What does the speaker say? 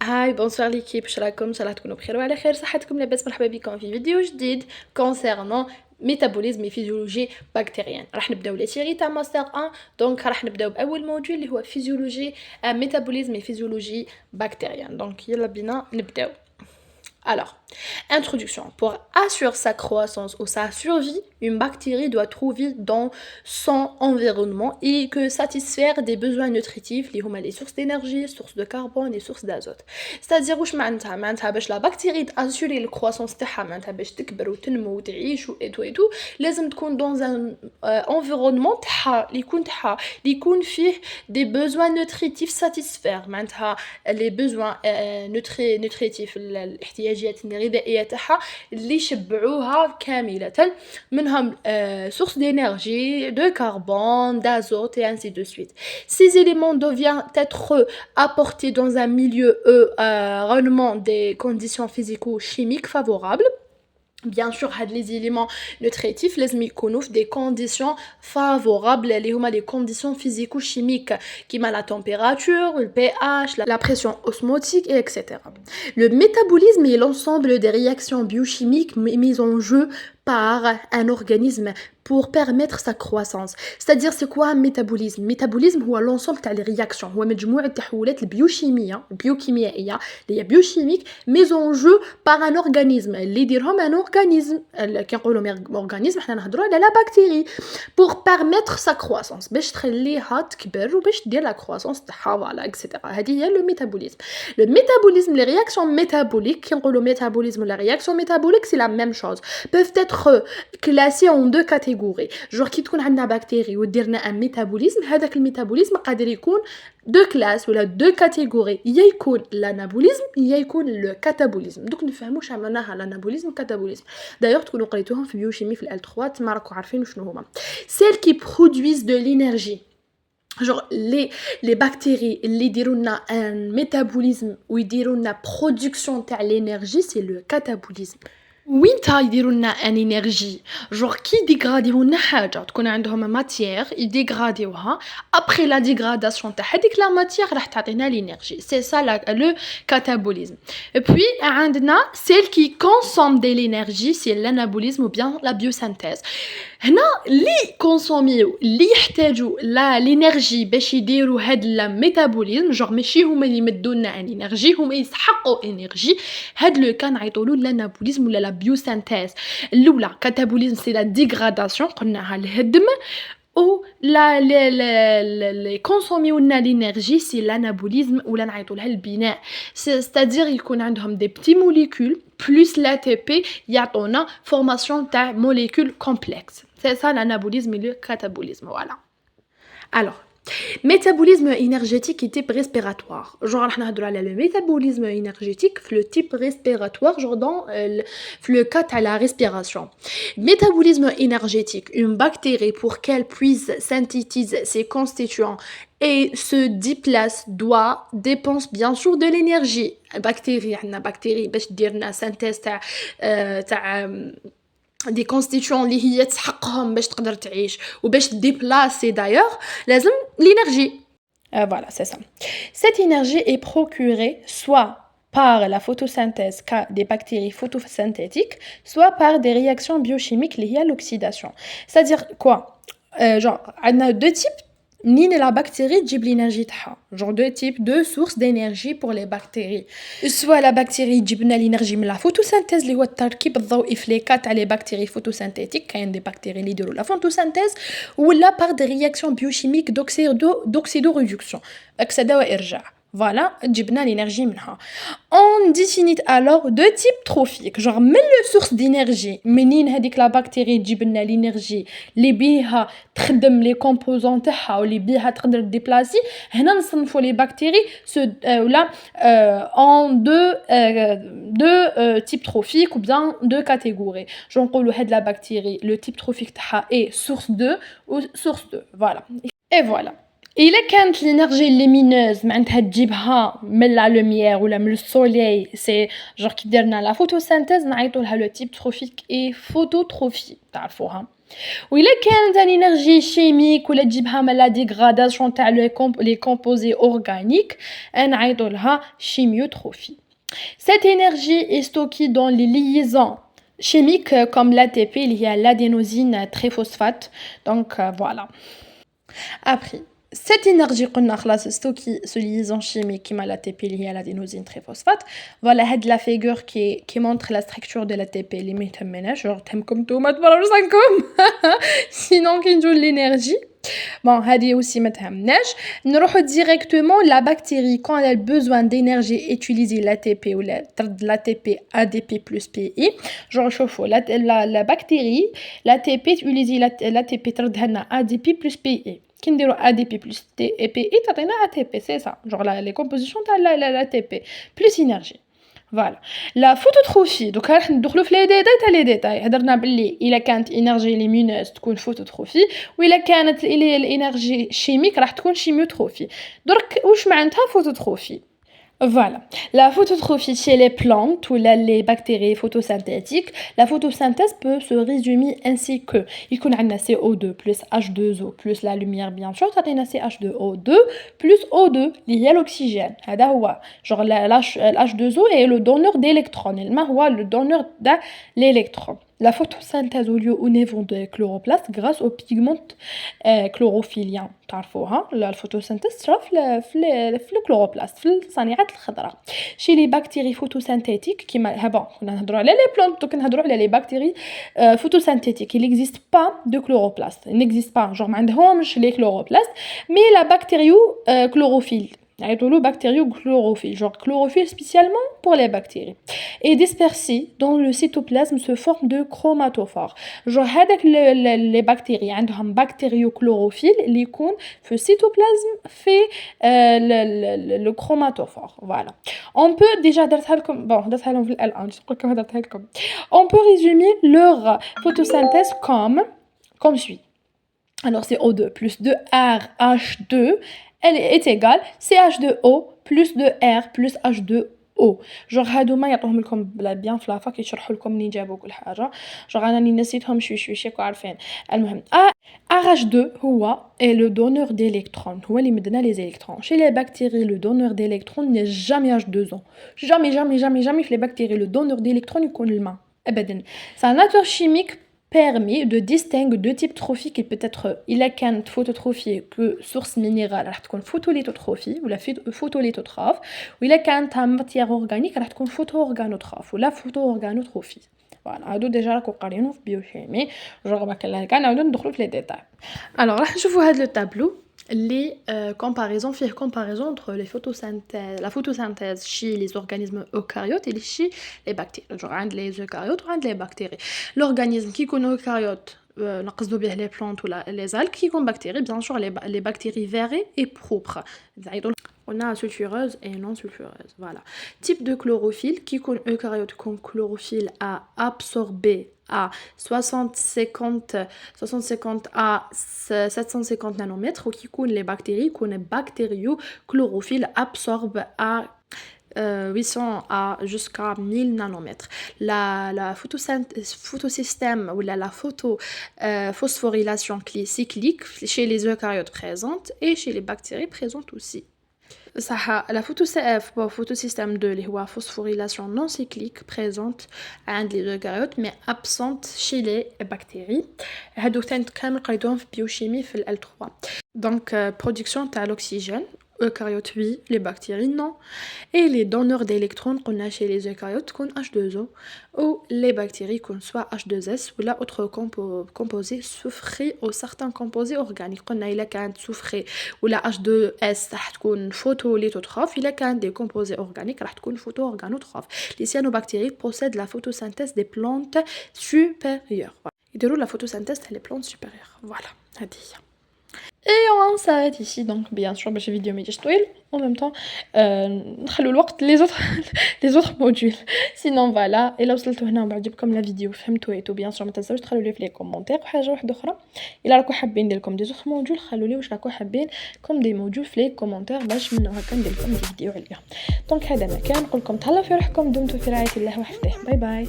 هاي بونسوار ليكيب، واش راكم؟ ان شاء الله تكونوا بخير وعلى خير، صحتكم لاباس؟ مرحبا بكم في فيديو جديد كونسيرنون ميتابوليزم اي فيزيولوجي بكتيريان. راح نبداو لا سيري تاع ماستر 1. دونك راح نبداو باول موضوع اللي هو فيزيولوجي ميتابوليزم اي فيزيولوجي بكتيريان. دونك يلا بينا نبداو. Alors, introduction. Pour assurer sa croissance ou sa survie, une bactérie doit trouver dans son environnement et que satisfaire des besoins nutritifs, les sources d'énergie, les sources de carbone, les sources d'azote. C'est-à-dire واش معناتها باش لا بكتيري تاسوري الكرواسونس تاعها، معناتها باش تكبر وتنمو وتعيش و لازم تكون dans un environnement تاعها اللي يكون فيه des besoins nutritifs satisfaire، معناتها les besoins nutritifs الاحتياجات الغذائيه تاعها اللي يشبعوها كامله، منهم sources d'énergie, de carbone, d'azote et ainsi de suite. Ces éléments doivent être apportés dans un milieu règlement des conditions physico-chimiques favorables. Bien sûr, les éléments nutritifs لازم يكونوا في des conditions favorables اللي هما les conditions physico-chimiques كيما la température, le pH, la pression osmotique et etc. Le métabolisme est l'ensemble des réactions biochimiques mises en jeu par un organisme pour permettre sa croissance. C'est-à-dire c'est quoi un métabolisme? Métabolisme هو l'ensemble تاع les réactions، هو مجموعة التحولات البيوكيميائية اللي هي biochimique mise en jeu par un organisme اللي يديرهم un organisme. كي نقولوا organisme حنا نهضروا على la bactérie pour permettre sa croissance، باش تخليها تكبر وباش دير la croissance تاعها voilà etc. هذه هي le métabolisme. Le métabolisme, les réactions métaboliques كي نقولوا métabolisme ولا réaction métabolique c'est la même chose، peuvent être classées en deux catégories. genre كي تكون عندنا بكتيري وديرنا ان ميتابوليزم، هذاك الميتابوليزم قادر يكون دو كلاس ولا دو كاتيجوري، يا يكون الانابوليزم يا يكون لو كاتابوليزم. دوك نفهموا واش معناها الانابوليزم والكاتابوليزم. دايوغ تكونوا قريتوهم في بيوشيمي في ال 3 تما راكم عارفين شنو هما. celles qui produisent de l'énergie. genre les bactéries اللي يديروا لنا un métabolisme ويديروا لنا production تاع l'énergie c'est le catabolisme. وين تا يديروا لنا ان انرجي، جور كي ديغراديو لنا حاجه تكون عندهم ماتيير يديغراديوها، ابري لا ديغراداسيون تاع هذيك لا ماتيير راح تعطينا لينيرجي، سي سا لو كاتابوليزم. بوي عندنا سيل كي كونسوم دي لينيرجي سي الانابوليزم ou bien la biosynthèse. هنا اللي كونسوميو اللي يحتاجوا لا لينيرجي باش يديروا هاد الميتابوليزم، جور ماشي هما اللي يمدوا لنا انرجي، هما يسحقوا انرجي. هاد لو كان عيطولوا الانابوليزم ولا لا biosynthèse. الاولى كاتابوليزم سي لا ديغراداسيون قلناها الهدم، او لا كونسوميو لنا لينيرجي سي l'anabolisme ولا نعيطوا لها البناء. c'est-à-dire يكون عندهم des petits molécules plus l'ATP يعطونا formation تاع molécules complexes. c'est ça l'anabolisme et le catabolisme. voilà. alors métabolisme énergétique et type respiratoire. genre راح نهضروا على le métabolisme énergétique في le type respiratoire, genre dans le cas de la respiration. Métabolisme énergétique, une bactérie pour qu'elle puisse synthétiser ses constituants et se déplace doit dépense bien sûr de l'énergie. bactérie عندنا bactérie باش دير لنا synthèse تاع دي كونستيتيون اللي هي تسحقهم باش تقدر تعيش وباش ديبلاسي دايوغ لازم l'énergie. voilà, c'est ça. Cette énergie est procurée soit par la photosynthèse cas des bactéries photosynthétiques, soit par des réactions biochimiques liées à l'oxydation. C'est-à-dire quoi? genre on a deux types. منين la bactérie تجيب l'énergie تاعها. genre deux types de sources d'énergie pour les bactéries. soit la bactérie تجيب لنا l'énergie من la photosynthèse اللي هو التركيب الضوئي في لي كات تاع les bactéries photosynthetiques، كاين des bactéries اللي يديروا la photosynthèse، ولا par des réactions biochimiques d'oxydoréduction أكسدة وإرجاع. voilà جبنا l'énergie منها. on définit alors deux types trophiques. genre من le source d'énergie منين هذيك لا بكتيري تجيب لنا l'énergie اللي بيها تخدم لي كومبوزون تاعها واللي بيها تقدر ديبلاسي. هنا نصنفوا لي بكتيري ولا en deux types trophiques ou bien deux catégories. genre نقولوا هاد لا بكتيري le type trophique تاعها est source 2 ou source 2. voilà. et voilà. إلا كانت l'énergie lumineuse معناتها تجيبها من لا lumière ولا من السوليي، سي genre كي درنا لا photosynthèse نعيطوا لها le type trophique et phototrophie تعرفوها. وإلا كانت l'énergie chimique ولا تجيبها من la dégradation تاع les composés organiques نعيطوا لها chimiotrophie. Cette énergie est stockée dans les liaisons chimiques comme l'ATP, il y a l'adénosine triphosphate. Donc voilà. Après, cette énergie qu'on a stockée sur les liaisons chimiques qui l'ATP, il y a l'adénosine triphosphate. Voilà la figure qui montre la structure de l'ATP, les méthèmes, genre comme tomate, sinon qui joue l'énergie. Bon, هذه aussi ما تهمناش. نروح directement la bactérie quand elle a besoin d'énergie utiliser l'ATP ou l'ATP ADP plus PI. genre شوفوا la bactérie l'ATP utilise l'ATP تردها لنا ADP plus PI. كي نديروا ADP plus PI تعطينا ATP, c'est ça. genre les compositions تاع l'ATP plus énergie. فوالا لا فوتوتروفي دوكا راح ندخلوا في لي ديتاي تاع لي ديتاي. هضرنا باللي الا كانت انرجي ليمينوز تكون فوتوتروفي والا كانت الانرجي شيميك راح تكون شيميوتروفي. درك واش معناتها فوتوتروفي؟ Voilà. La phototrophie chez les plantes ou les bactéries photosynthétiques, la photosynthèse peut se résumer ainsi que il y a CO2 plus H2O plus la lumière bien sûr, ça a CH2O2 plus O2 lié à l'oxygène. Genre l'H2O est le donneur d'électrons, le donneur de l'électron. La photosynthèse au niveau des chloroplasts grâce aux pigments chlorophylliens. La photosynthèse se fait dans le chloroplaste, dans le صنيعات الخضراء. Chez les bactéries photosynthétiques, qui on a les plantes, donc on a les bactéries photosynthétiques. Il n'existe pas de chloroplaste. Il n'existe pas, genre les chloroplastes, mais la bactérie chlorophylle. Le bactériochlorophylle, genre chlorophylle spécialement pour les bactéries, est dispersée dans le cytoplasme sous forme de chromatophore. Genre les bactéries ont bactériochlorophylle, l'icône le cytoplasme fait le chromatophore. Voilà. On peut déjà on peut résumer leur photosynthèse comme suit. Alors c'est O2 plus 2RH2 elle est égale CH2O plus 2R plus H2O. genre هادوما يعطوهم لكم bien في لافاك يشرحوا لكم منين جابوا كل حاجه. genre انا نسيتهم شوي شكون عارفين. المهم RH2 هو est le donneur d'électrons, هو اللي مدنا les électrons. Chez les bactéries le donneur d'électrons n'est jamais H2O. jamais في les bactéries le donneur d'électrons يكون الماء ابدا. c'est un nature chimique permet de distinguer deux types trophiques. Il peut être il a qu'une phototrophie que source minérale راح تكون photolithotrophie ou la photolithotrophe ou il a qu'une matière organique راح تكون photoorganotrophe ou la photoorganotrophie. voilà هادو ديجا راكو قارينو في بيوشيمي جوغ ما كان نعاودو ندخلو في لي ديتاي. alors راح نشوفوا هاد لو تابلو les comparaisons faire comparaison entre la photosynthèse chez les organismes eucaryotes et chez les bactéries. genre les eucaryotes ou les bactéries. L'organisme qui connaît eucaryote نقصدو به les plantes ou les algues qui connaît bactéries bien sûr les bactéries verrées et propres. On a sulfureuse et non sulfureuse. Voilà. Type de chlorophylle qui connaît eucaryote comme chlorophylle à absorber à 60-50 à 750 nanomètres ou qui connaît les bactéries connaît bactériochlorophylle absorbe à 800 à jusqu'à 1000 nanomètres. La photosystème ou la phosphorylation cyclique chez les eucaryotes présente et chez les bactéries présente aussi. La photosystème de la phosphorylation non cyclique présente عند les eucaryotes mais absente chez les bactéries. هادو كامل قريتوهم في biochimie في L3. donc production تاع l'oxygène eucaryotes oui, les bactéries non. Et les donneurs d'électrons qu'on a chez les eucaryotes qu'on H2O ou les bactéries qu'on soit H2S ou la autre composés soufrés ou certains composés organiques qu'on a il a qu'un soufré ou la H2S راح تكون photolithotrophe il a qu'un des composés organiques راح تكون photoorganotrophe. Les cyanobactéries possèdent la photosynthèse des plantes supérieures. يديروا la photosynthèse des plantes supérieures. voilà هذه. Et on s'arrête ici, donc bien sûr, j'ai vidéo mais en même temps, les autres modules. Sinon voilà, et là وصلتوا هنا وعجبكم la vidéo فهمتوا et tout bien sûr ما تنساوش تخلوا لي في les commentaires. وحاجة واحدة أخرى إلا راكم حابين ندير لكم des autres modules خلوا لي واش راكم حابين comme des modules في les commentaires باش منو هكا ندير لكم des vidéos عليها. دونك هذا ما كان نقول لكم تهلاو في روحكم دمتوا في رعاية الله وحفظه. باي باي.